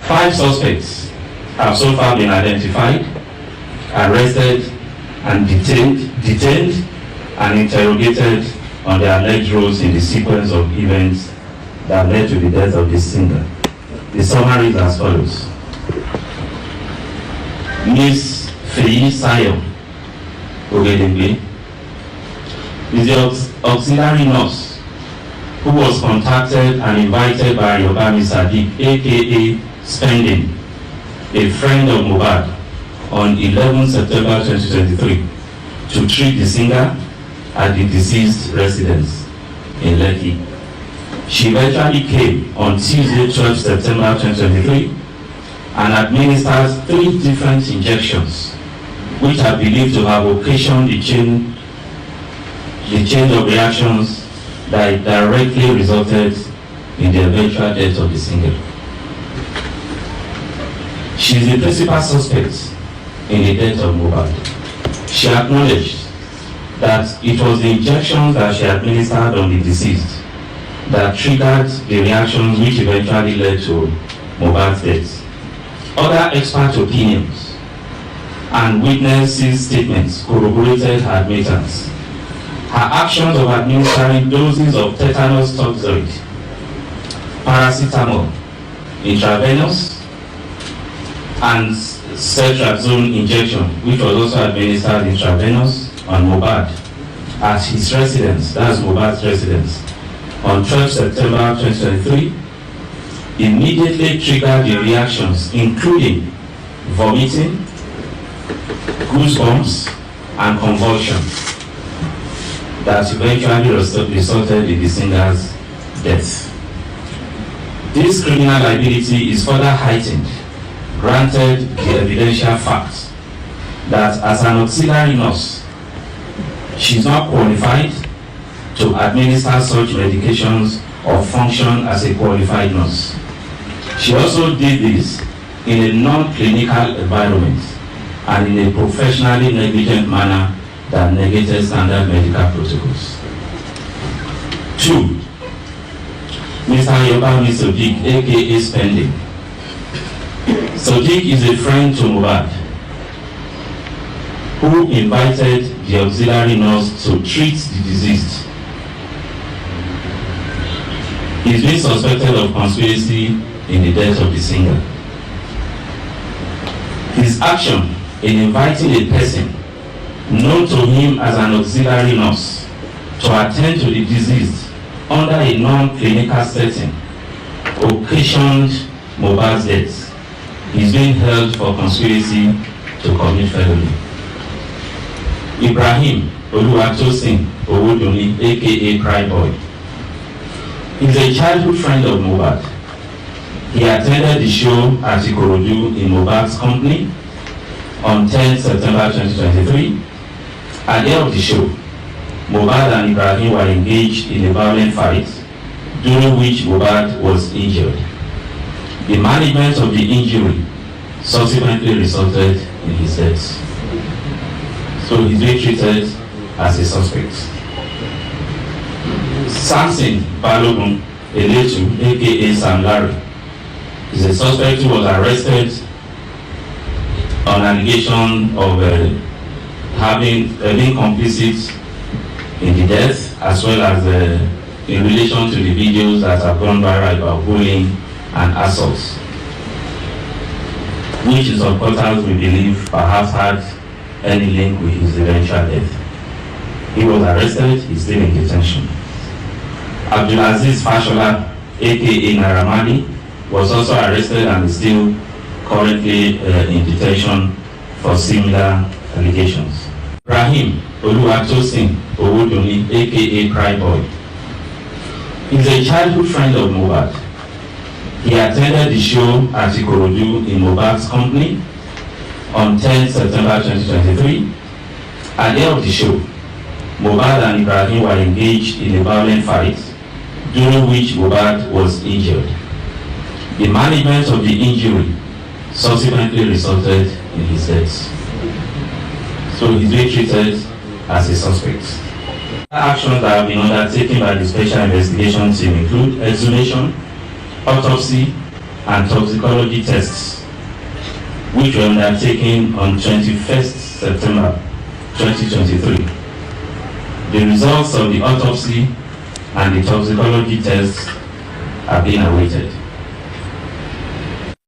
5 suspects have so far been identified, arrested, and detained and interrogated on their alleged roles in the sequence of events that led to the death of the singer. The summary is as follows. Ms. Feyi Sayo Ogedengbe is the auxiliary nurse who was contacted and invited by Yobami Sadiq, aka Spending, a friend of Mohbad, on 11 September 2023 to treat the singer at the deceased residence in Lekki. She eventually came on Tuesday, 12 September 2023 and administered 3 different injections, which are believed to have occasioned the change of reactions that directly resulted in the eventual death of the singer. She is the principal suspect in the death of Mohbad. She acknowledged that it was the injections that she administered on the deceased that triggered the reactions which eventually led to Mohbad's death. Other expert opinions and witnesses' statements corroborated her admittance. Her actions of administering doses of tetanus toxoid, paracetamol, intravenous, and ceftriaxone injection, which was also administered intravenous on Mohbad at his residence, that's Mohbad's residence, on 12 September 2023, immediately triggered the reactions including vomiting, goosebumps, and convulsion that eventually resulted in the singer's death. This criminal liability is further heightened, granted the evidential fact that as an auxiliary nurse, she is not qualified to administer such medications or function as a qualified nurse. She also did this in a non-clinical environment and in a professionally negligent manner that negated standard medical protocols. 2. Mr. Yobami Sadiq, aka Spending. Sadiq is a friend to Mohbad who invited the auxiliary nurse to treat the deceased. He is being suspected of conspiracy in the death of the singer. His action in inviting a person known to him as an auxiliary nurse to attend to the deceased under a non-clinical setting occasioned Mohbad's death. He is being held for conspiracy to commit felony. Ibrahim Oluwatosin Owodunni, aka Cry Boy, is a childhood friend of Mohbad. He attended the show at Ikorodu in Mohbad's company on 10 September 2023. At the end of the show, Mohbad and Ibrahim were engaged in a violent fight, during which Mohbad was injured. The management of the injury subsequently resulted in his death. So he's being treated as a suspect. Samson Balogun Eletu, aka Sam Larry, is a suspect who was arrested on allegation of being complicit in the death, as well as in relation to the videos that have gone viral about bullying and assaults, which in some quarters we believe perhaps had any link with his eventual death. He was arrested, he's still in detention. Abdulaziz Fashola, aka Naramani, was also arrested and is still currently in detention for similar allegations. Ibrahim Oluwatosin Owodunni, aka Cry Boy, is a childhood friend of Mohbad. He attended the show at Ikorodu in Mohbad's company on 10 September 2023. At the end of the show, Mohbad and Ibrahim were engaged in a violent fight, during which Mohbad was injured. The management of the injury subsequently resulted in his death. So he's being treated as a suspect. Actions that have been undertaken by the Special Investigation Team include exhumation, autopsy, and toxicology tests, which were undertaken on 21st September 2023. The results of the autopsy and the toxicology tests are being awaited.